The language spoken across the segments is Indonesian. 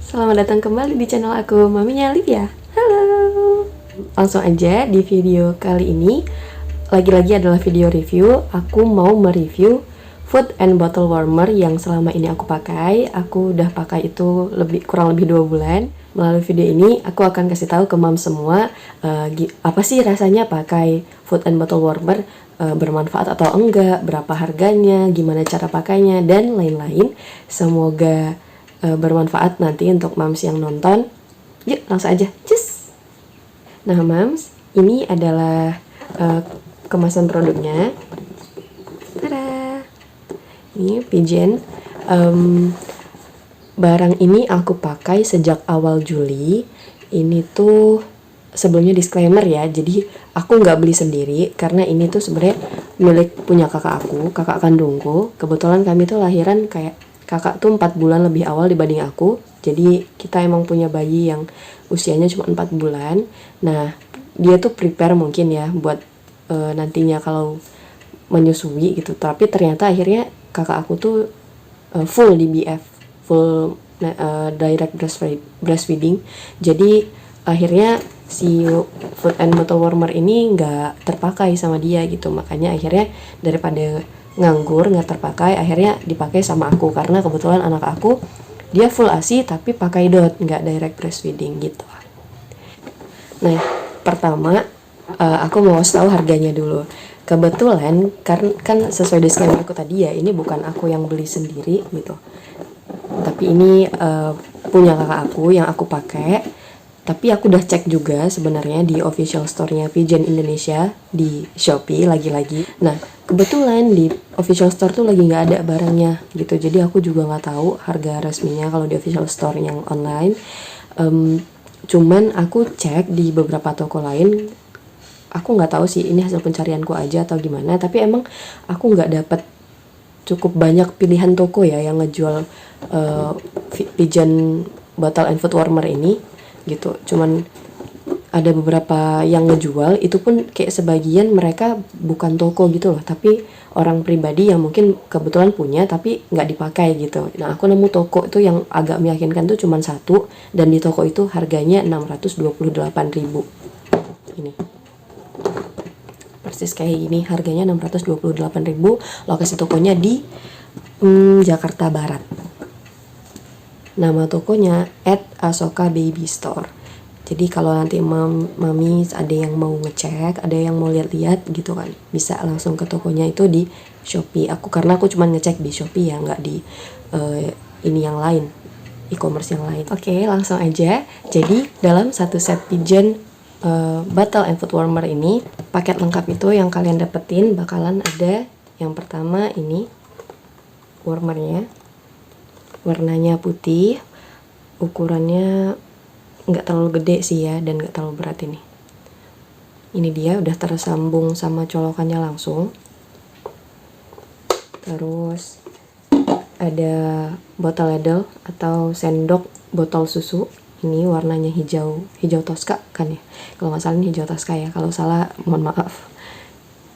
Selamat datang kembali di channel aku, Maminya Livia. Halo. Langsung aja di video kali ini, lagi-lagi adalah video review. Aku mau mereview food and bottle warmer yang selama ini aku pakai. Aku udah pakai itu kurang lebih 2 bulan. Melalui video ini, aku akan kasih tahu ke mam semua apa sih rasanya pakai food and bottle warmer, bermanfaat atau enggak, berapa harganya, gimana cara pakainya, dan lain-lain. Semoga bermanfaat nanti untuk mams yang nonton. Yuk langsung aja, cus. Nah mams, ini adalah kemasan produknya. Tada. Ini Pigeon. Barang ini aku pakai sejak awal Juli. Ini tuh sebelumnya disclaimer ya, jadi aku nggak beli sendiri karena ini tuh sebenarnya milik punya kakak aku, kakak kandungku. Kebetulan kami tuh lahiran kayak kakak tuh 4 bulan lebih awal dibanding aku. Jadi kita emang punya bayi yang usianya cuma 4 bulan. Nah, dia tuh prepare mungkin ya buat nantinya kalau menyusui gitu. Tapi ternyata akhirnya kakak aku tuh full DBF, full direct breastfeeding. Jadi akhirnya si food and bottle warmer ini nggak terpakai sama dia gitu. Makanya akhirnya daripada nganggur nggak terpakai, akhirnya dipakai sama aku karena kebetulan anak aku dia full ASI tapi pakai DOT, nggak direct breastfeeding gitu. Nah pertama aku mau tahu harganya dulu. Kebetulan kan sesuai disclaimer aku tadi ya, ini bukan aku yang beli sendiri gitu, tapi ini punya kakak aku yang aku pakai. Tapi aku udah cek juga sebenarnya di official store-nya Pigeon Indonesia di Shopee lagi-lagi. Nah, kebetulan di official store tuh lagi nggak ada barangnya gitu. Jadi aku juga nggak tahu harga resminya kalau di official store yang online. Cuman aku cek di beberapa toko lain. Aku nggak tahu sih ini hasil pencarianku aja atau gimana. Tapi emang aku nggak dapet cukup banyak pilihan toko ya yang ngejual Pigeon bottle and food warmer ini gitu. Cuman ada beberapa yang ngejual, itu pun kayak sebagian mereka bukan toko gitu loh, tapi orang pribadi yang mungkin kebetulan punya tapi nggak dipakai gitu. Nah aku nemu toko itu yang agak meyakinkan tuh cuman satu, dan di toko itu harganya 628.000. Ini persis kayak gini, harganya 628.000. Lokasi tokonya di Jakarta Barat. Nama tokonya @Asoka Baby Store. Jadi kalau nanti mami ada yang mau ngecek, ada yang mau lihat-lihat gitu kan, bisa langsung ke tokonya itu di Shopee. Karena aku cuma ngecek di Shopee ya, nggak di ini yang lain, e-commerce yang lain. Oke, langsung aja. Jadi dalam satu set Pigeon bottle and food warmer ini, paket lengkap itu yang kalian dapetin bakalan ada yang pertama ini warmernya. Warnanya putih, ukurannya nggak terlalu gede sih ya, dan nggak terlalu berat ini. Ini dia udah tersambung sama colokannya langsung. Terus ada botol ladle atau sendok botol susu. Ini warnanya hijau toska kan ya. Kalau nggak salah ini hijau toska ya. Kalau salah mohon maaf.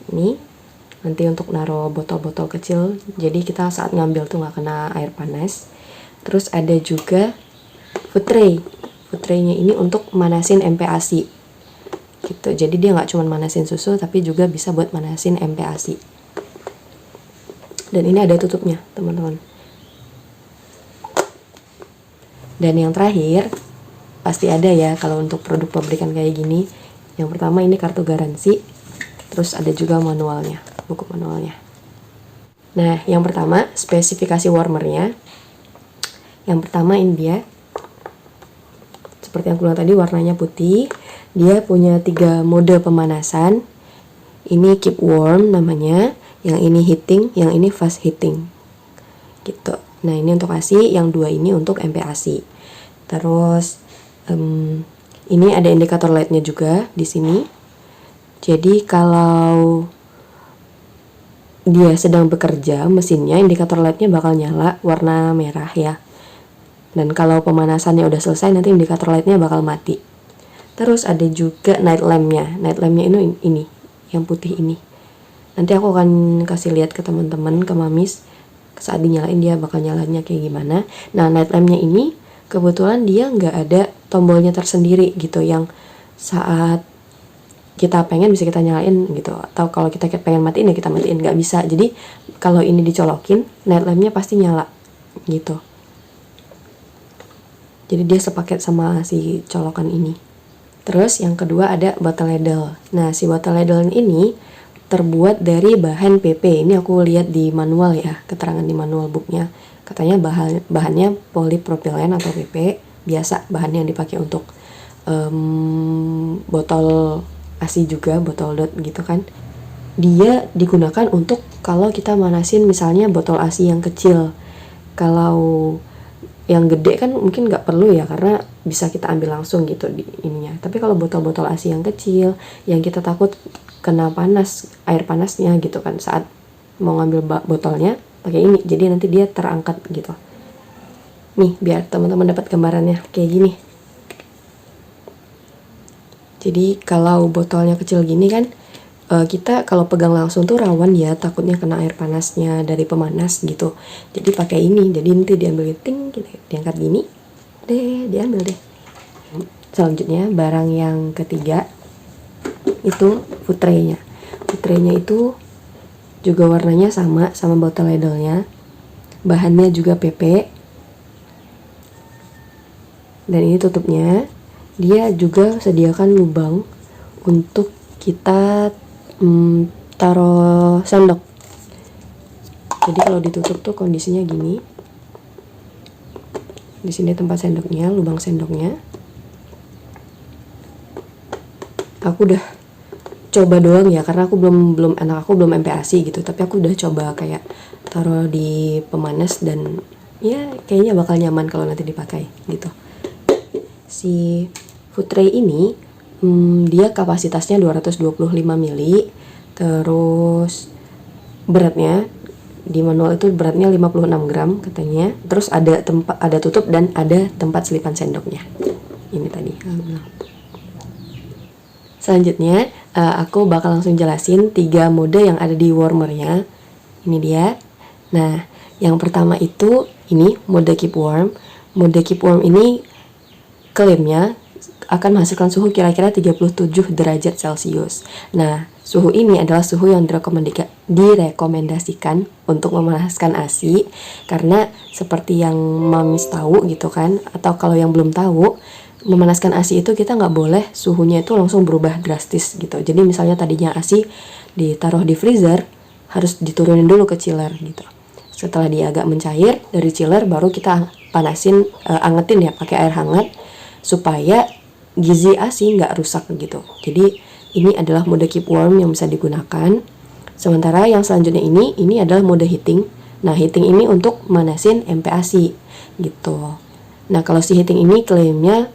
Ini nanti untuk naruh botol-botol kecil, jadi kita saat ngambil tuh nggak kena air panas. Terus ada juga food tray. Food tray-nya ini untuk manasin MPASI gitu. Jadi dia nggak cuma manasin susu tapi juga bisa buat manasin MPASI. Dan ini ada tutupnya teman-teman. Dan yang terakhir pasti ada ya kalau untuk produk pabrikan kayak gini. Yang pertama ini kartu garansi. Terus ada juga manualnya, buku manualnya. Nah, yang pertama spesifikasi warmernya. Yang pertama ini dia. Seperti yang aku bilang tadi, warnanya putih. Dia punya 3 mode pemanasan. Ini keep warm namanya, yang ini heating, yang ini fast heating. Gitu. Nah, ini untuk ASI, yang 2 ini untuk MPASI. Terus ini ada indikator lightnya juga di sini. Jadi kalau dia sedang bekerja mesinnya, indikator lightnya bakal nyala warna merah ya. Dan kalau pemanasannya udah selesai, nanti indikator lightnya bakal mati. Terus ada juga night lampnya. Night lampnya ini yang putih ini. Nanti aku akan kasih lihat ke teman-teman, ke mamis, saat dinyalain dia bakal nyalanya kayak gimana. Nah, night lampnya ini kebetulan dia nggak ada tombolnya tersendiri gitu yang saat kita pengen bisa kita nyalain gitu, atau kalau kita pengen matiin ya kita matiin, nggak bisa. Jadi kalau ini dicolokin, night lampnya pasti nyala gitu. Jadi dia sepaket sama si colokan ini. Terus yang kedua ada bottle ladle. Nah, si bottle ladle ini terbuat dari bahan PP. Ini aku lihat di manual ya, keterangan di manual booknya. Katanya bahannya polipropilen atau PP, biasa bahan yang dipakai untuk botol ASI juga, botol dot gitu kan. Dia digunakan untuk kalau kita manasin misalnya botol ASI yang kecil. Kalau yang gede kan mungkin nggak perlu ya, karena bisa kita ambil langsung gitu di ininya. Tapi kalau botol-botol ASI yang kecil, yang kita takut kena panas, air panasnya gitu kan saat mau ngambil botolnya, pakai ini. Jadi nanti dia terangkat gitu. Nih, biar teman-teman dapat gambarannya kayak gini. Jadi kalau botolnya kecil gini kan, kita kalau pegang langsung tuh rawan ya, takutnya kena air panasnya dari pemanas gitu. Jadi pakai ini, jadi nanti diambil ting gitu, diangkat gini, diambil deh. Selanjutnya barang yang ketiga itu food tray-nya. Food tray-nya itu juga warnanya sama botol ladle-nya. Bahannya juga PP. Dan ini tutupnya. Dia juga sediakan lubang untuk kita taruh sendok. Jadi kalau ditutup tuh kondisinya gini. Di sini tempat sendoknya, lubang sendoknya. Aku udah coba doang ya, karena aku belum anak aku belum MPASI gitu, tapi aku udah coba kayak taruh di pemanas dan ya kayaknya bakal nyaman kalau nanti dipakai gitu. Si food tray ini dia kapasitasnya 225 ml, terus beratnya di manual itu beratnya 56 gram katanya. Terus ada tutup dan ada tempat selipan sendoknya. Ini tadi. Selanjutnya aku bakal langsung jelasin 3 mode yang ada di warmernya. Ini dia. Nah, yang pertama itu ini mode keep warm. Mode keep warm ini klaimnya akan menghasilkan suhu kira-kira 37 derajat Celcius. Nah, suhu ini adalah suhu yang direkomendasikan untuk memanaskan ASI, karena seperti yang Mamis tahu gitu kan, atau kalau yang belum tahu, memanaskan ASI itu kita nggak boleh suhunya itu langsung berubah drastis gitu. Jadi misalnya tadinya ASI ditaruh di freezer, harus diturunin dulu ke chiller gitu. Setelah dia agak mencair dari chiller, baru kita panasin, angetin ya pakai air hangat supaya gizi ASI nggak rusak gitu. Jadi ini adalah mode keep warm yang bisa digunakan. Sementara yang selanjutnya ini adalah mode heating. Nah, heating ini untuk manasin MPASI gitu. Nah, kalau si heating ini klaimnya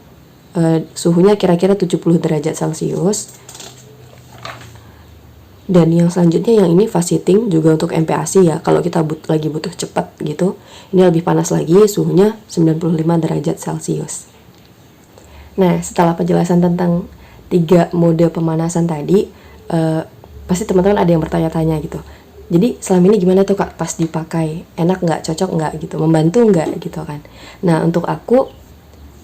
suhunya kira-kira 70 derajat Celcius. Dan yang selanjutnya yang ini fast heating juga untuk MPASI ya. Kalau kita lagi butuh cepat gitu, ini lebih panas lagi, suhunya 95 derajat Celcius. Nah, setelah penjelasan tentang 3 mode pemanasan tadi, pasti teman-teman ada yang bertanya-tanya gitu. Jadi selama ini gimana tuh Kak pas dipakai? Enak nggak? Cocok nggak gitu? Membantu nggak gitu kan? Nah, untuk aku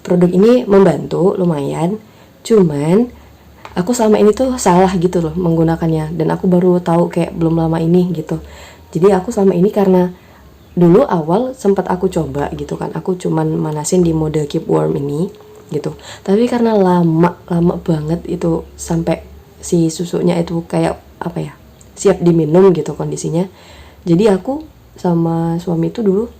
produk ini membantu lumayan. Cuman aku selama ini tuh salah gitu loh menggunakannya, dan aku baru tahu kayak belum lama ini gitu. Jadi aku selama ini karena dulu awal sempat aku coba gitu kan, aku cuman manasin di mode keep warm ini gitu. Tapi karena lama banget itu sampai si susunya itu kayak apa ya, siap diminum gitu kondisinya. Jadi aku sama suami itu dulu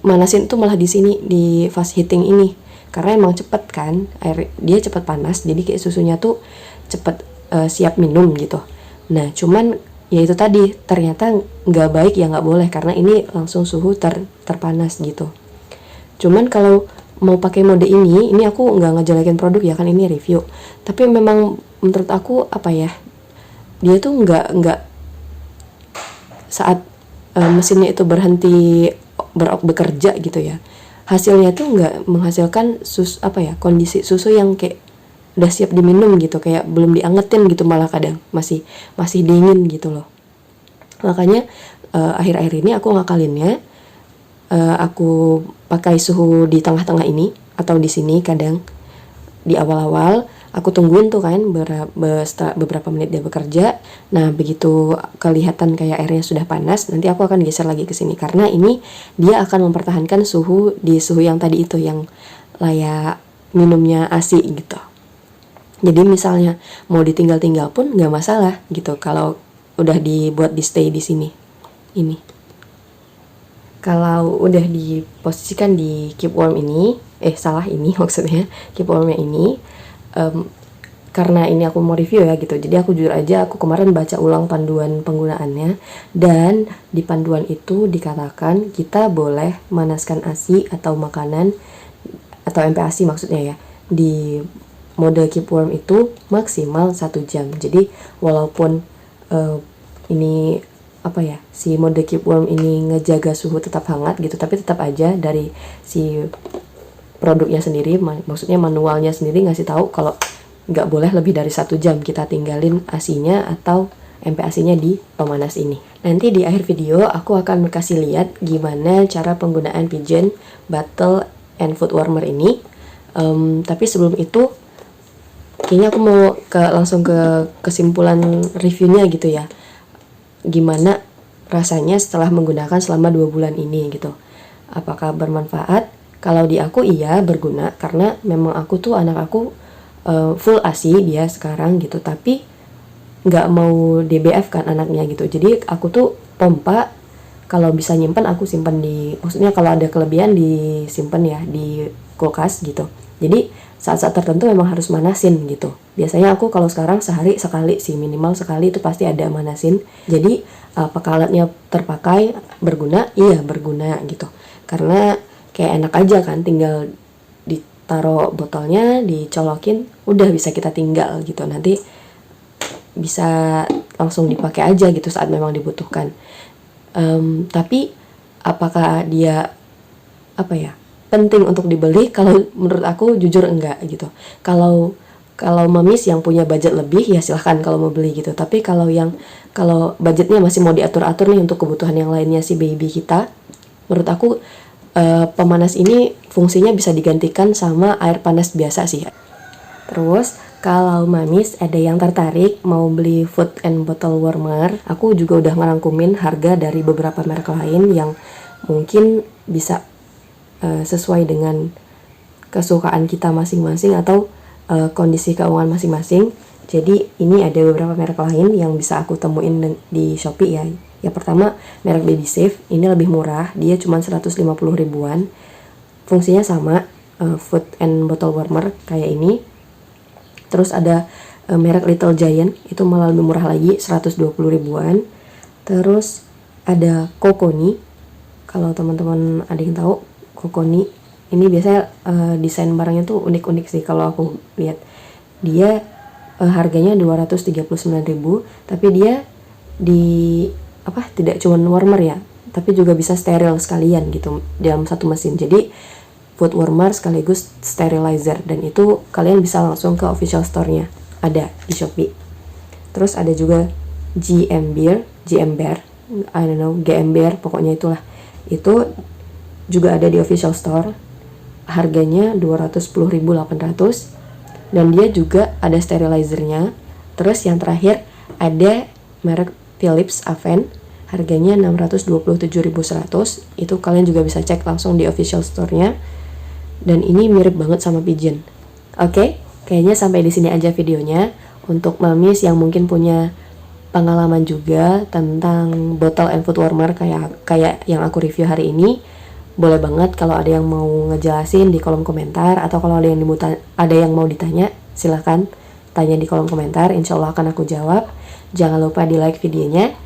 manasin itu malah di sini di fast heating ini, karena emang cepet kan, air dia cepet panas, jadi kayak susunya tuh cepet siap minum gitu. Nah, cuman ya itu tadi ternyata nggak baik ya, nggak boleh, karena ini langsung suhu terpanas gitu. Cuman kalau mau pakai mode ini aku nggak ngejelekin produk ya kan, ini review. Tapi memang menurut aku apa ya, dia tuh nggak saat mesinnya itu berhenti bekerja gitu ya, hasilnya tuh nggak menghasilkan kondisi susu yang kayak udah siap diminum gitu, kayak belum diangetin gitu, malah kadang masih dingin gitu loh. Makanya akhir-akhir ini aku ngakalinnya, aku pakai suhu di tengah-tengah ini, atau di sini kadang di awal-awal aku tungguin tuh kan beberapa menit dia bekerja. Nah, begitu kelihatan kayak airnya sudah panas, nanti aku akan geser lagi ke sini karena ini dia akan mempertahankan suhu di suhu yang tadi itu, yang layak minumnya ASI gitu. Jadi misalnya mau ditinggal-tinggal pun nggak masalah gitu kalau udah dibuat di stay di sini. Ini. Kalau udah diposisikan di keep warm ini, ini maksudnya keep warmnya ini, karena ini aku mau review ya gitu, jadi aku jujur aja aku kemarin baca ulang panduan penggunaannya, dan di panduan itu dikatakan kita boleh manaskan ASI atau makanan atau MPASI maksudnya ya di mode keep warm itu maksimal 1 jam. Jadi walaupun ini si mode keep warm ini ngejaga suhu tetap hangat gitu, tapi tetap aja dari si produknya sendiri, maksudnya manualnya sendiri ngasih tahu kalau nggak boleh lebih dari 1 jam kita tinggalin ASI-nya atau MPASI-nya di pemanas ini. Nanti di akhir video aku akan kasih lihat gimana cara penggunaan Pigeon Bottle and Foot Warmer ini. Tapi sebelum itu kayaknya aku mau langsung ke kesimpulan reviewnya gitu ya. Gimana rasanya setelah menggunakan selama 2 bulan ini gitu. Apakah bermanfaat? Kalau di aku iya berguna, karena memang anak aku full ASI dia sekarang gitu, tapi nggak mau DBF kan anaknya gitu. Jadi aku tuh pompa, kalau bisa nyimpen aku simpen maksudnya kalau ada kelebihan disimpan ya di kulkas gitu. Jadi saat-saat tertentu memang harus manasin gitu. Biasanya aku kalau sekarang sehari sekali sih, minimal sekali itu pasti ada manasin. Jadi apakah alatnya terpakai berguna? Iya berguna gitu. Karena kayak enak aja kan, tinggal ditaruh botolnya, dicolokin, udah bisa kita tinggal gitu. Nanti bisa langsung dipakai aja gitu saat memang dibutuhkan. Tapi apakah dia penting untuk dibeli? Kalau menurut aku jujur enggak gitu. Kalau mamis yang punya budget lebih ya silahkan kalau mau beli gitu. Tapi kalau budgetnya masih mau diatur-atur nih untuk kebutuhan yang lainnya si baby kita, menurut aku pemanas ini fungsinya bisa digantikan sama air panas biasa sih. Terus kalau mamis ada yang tertarik mau beli food and bottle warmer, aku juga udah ngerangkumin harga dari beberapa merek lain yang mungkin bisa sesuai dengan kesukaan kita masing-masing atau kondisi keuangan masing-masing. Jadi ini ada beberapa merek lain yang bisa aku temuin di Shopee ya. Yang pertama merek Baby Safe, ini lebih murah, dia cuma 150 ribuan. Fungsinya sama, food and bottle warmer kayak ini. Terus ada merek Little Giant, itu malah lebih murah lagi, 120 ribuan. Terus ada Coconi, kalau teman-teman ada yang tahu Coconi, ini biasanya desain barangnya tuh unik-unik sih kalau aku lihat. Dia harganya 239.000, tapi dia tidak cuma warmer ya, tapi juga bisa steril sekalian gitu dalam satu mesin. Jadi food warmer sekaligus sterilizer, dan itu kalian bisa langsung ke official store-nya, ada di Shopee. Terus ada juga GM Bear, I don't know, GM Bear, pokoknya itulah. Itu juga ada di official store. Harganya 210.800, dan dia juga ada sterilizernya. Terus yang terakhir ada merek Philips Avent, harganya 627.100. Itu kalian juga bisa cek langsung di official store-nya. Dan ini mirip banget sama Pigeon. Oke, kayaknya sampai di sini aja videonya. Untuk mamis yang mungkin punya pengalaman juga tentang bottle and foot warmer kayak yang aku review hari ini, boleh banget kalau ada yang mau ngejelasin di kolom komentar, atau kalau ada yang mau ditanya, silahkan tanya di kolom komentar, insya Allah akan aku jawab. Jangan lupa di like videonya,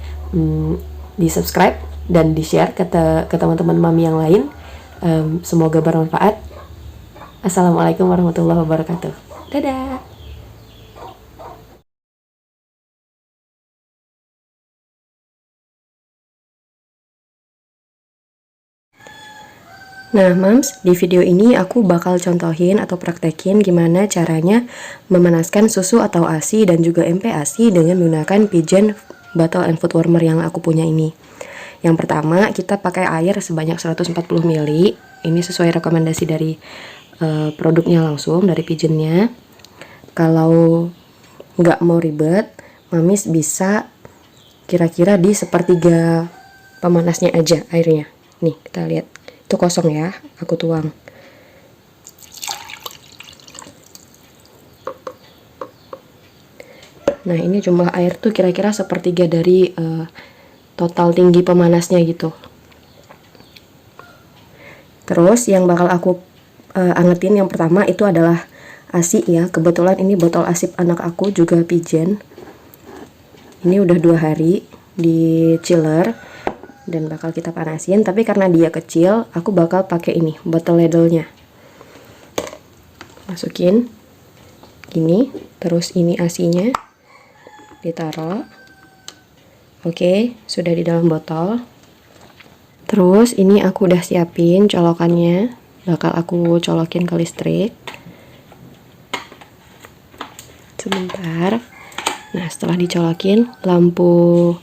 di subscribe, dan di share ke teman-teman mami yang lain. Semoga bermanfaat. Assalamualaikum warahmatullahi wabarakatuh. Dadah. Nah, Mams, di video ini aku bakal contohin atau praktekin gimana caranya memanaskan susu atau ASI dan juga MPASI dengan menggunakan Pigeon Bottle and Foot Warmer yang aku punya ini. Yang pertama, kita pakai air sebanyak 140 ml. Ini sesuai rekomendasi dari produknya langsung dari Pigeonnya. Kalau nggak mau ribet, Mamis bisa kira-kira di sepertiga pemanasnya aja airnya. Nih kita lihat, itu kosong ya, aku tuang. Nah ini jumlah air tuh kira-kira sepertiga dari total tinggi pemanasnya gitu. Terus yang bakal aku angetin yang pertama itu adalah ASI ya. Kebetulan ini botol asip anak aku juga Pigeon. Ini udah 2 hari di chiller dan bakal kita panasin. Tapi karena dia kecil, aku bakal pakai ini botol ladle-nya. Masukin gini, terus ini ASI-nya ditaruh. Oke, sudah di dalam botol. Terus ini aku udah siapin colokannya, bakal aku colokin ke listrik. Sebentar. Nah setelah dicolokin, lampu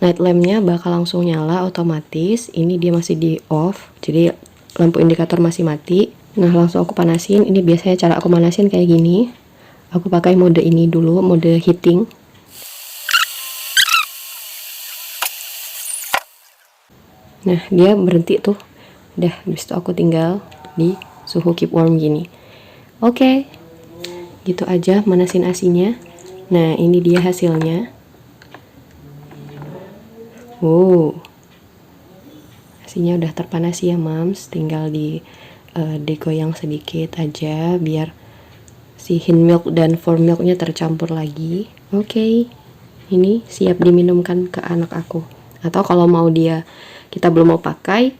night lampnya bakal langsung nyala otomatis. Ini dia masih di off, jadi lampu indikator masih mati. Nah langsung aku panasin. Ini biasanya cara aku panasin kayak gini. Aku pakai mode ini dulu, mode heating. Nah dia berhenti tuh. Udah, habis itu aku tinggal di suhu keep warm gini. Oke, gitu aja manasin asinya. Nah ini dia hasilnya. Asinya udah terpanas ya mams. Tinggal di digoyang sedikit aja biar si hin milk dan form milknya tercampur lagi. Oke, ini siap diminumkan ke anak aku. Atau kalau mau kita belum mau pakai,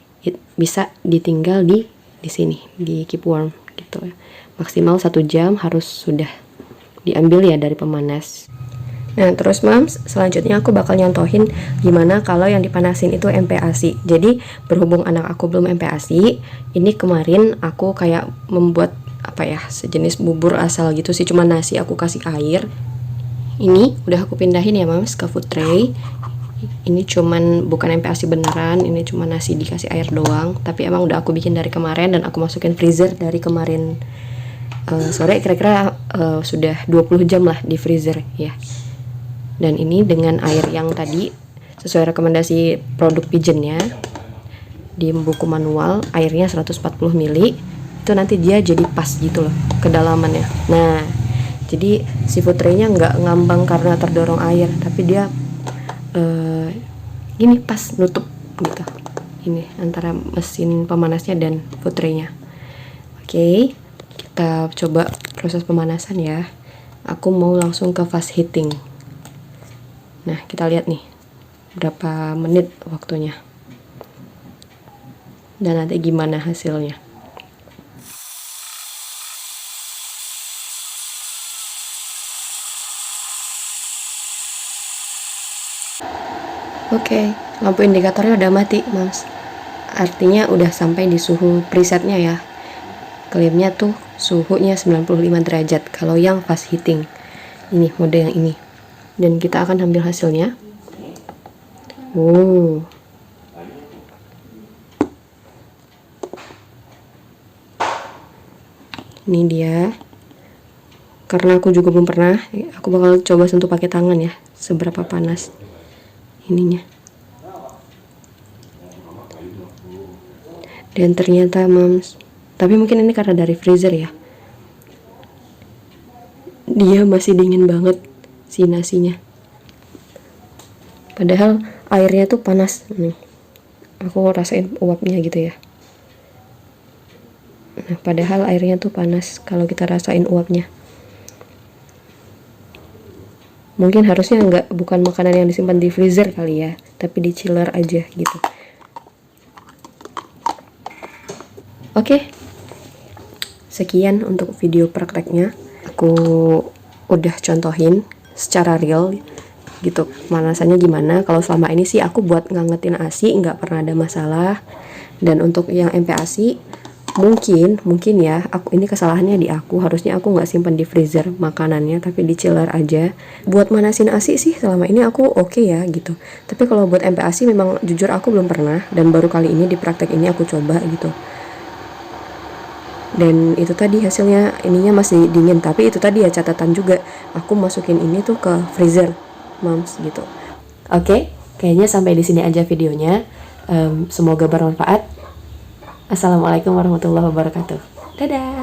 bisa ditinggal di sini di keep warm gitu ya. Maksimal 1 jam harus sudah diambil ya dari pemanas. Nah terus mams, selanjutnya aku bakal nyontohin gimana kalau yang dipanasin itu MPASI. Jadi berhubung anak aku belum MPASI, ini kemarin aku kayak membuat apa ya, sejenis bubur asal gitu sih, cuma nasi aku kasih air. Ini udah aku pindahin ya mams ke food tray. Ini cuman bukan MPASI beneran, ini cuma nasi dikasih air doang. Tapi emang udah aku bikin dari kemarin dan aku masukin freezer dari kemarin sore, kira-kira sudah 20 jam lah di freezer ya. Dan ini dengan air yang tadi sesuai rekomendasi produk Pigeonnya di buku manual, airnya 140 ml. Itu nanti dia jadi pas gitu loh kedalamannya. Nah jadi si food tray-nya nggak ngambang karena terdorong air, tapi dia gini pas nutup gitu. Ini antara mesin pemanasnya dan food tray-nya. Oke, kita coba proses pemanasan ya. Aku mau langsung ke fast heating. Nah kita lihat nih berapa menit waktunya dan nanti gimana hasilnya. Oke, lampu indikatornya udah mati mams, artinya udah sampai di suhu presetnya ya. Klaimnya tuh suhunya 95 derajat kalau yang fast heating. Ini mode yang ini. Dan kita akan ambil hasilnya. Ini dia. Karena aku juga belum pernah, aku bakal coba sentuh pakai tangan ya, seberapa panas ininya. Dan ternyata mams, tapi mungkin ini karena dari freezer ya, dia masih dingin banget si nasinya. Padahal airnya tuh panas nih. Aku rasain uapnya gitu ya. Nah, padahal airnya tuh panas kalau kita rasain uapnya. Mungkin harusnya bukan makanan yang disimpan di freezer kali ya, tapi di chiller aja gitu. Oke. Sekian untuk video prakteknya. Aku udah contohin secara real gitu pemanasannya gimana. Kalau selama ini sih aku buat ngangetin ASI nggak pernah ada masalah. Dan untuk yang MPASI mungkin ya, ini kesalahannya di aku. Harusnya aku nggak simpan di freezer makanannya, tapi di chiller aja. Buat manasin ASI sih selama ini aku oke ya gitu. Tapi kalau buat MPASI memang jujur aku belum pernah, dan baru kali ini di praktek ini aku coba gitu. Dan itu tadi hasilnya, ininya masih dingin. Tapi itu tadi ya catatan juga, aku masukin ini tuh ke freezer, Moms, gitu. Oke, kayaknya sampai di sini aja videonya. Semoga bermanfaat. Assalamualaikum warahmatullahi wabarakatuh. Dadah.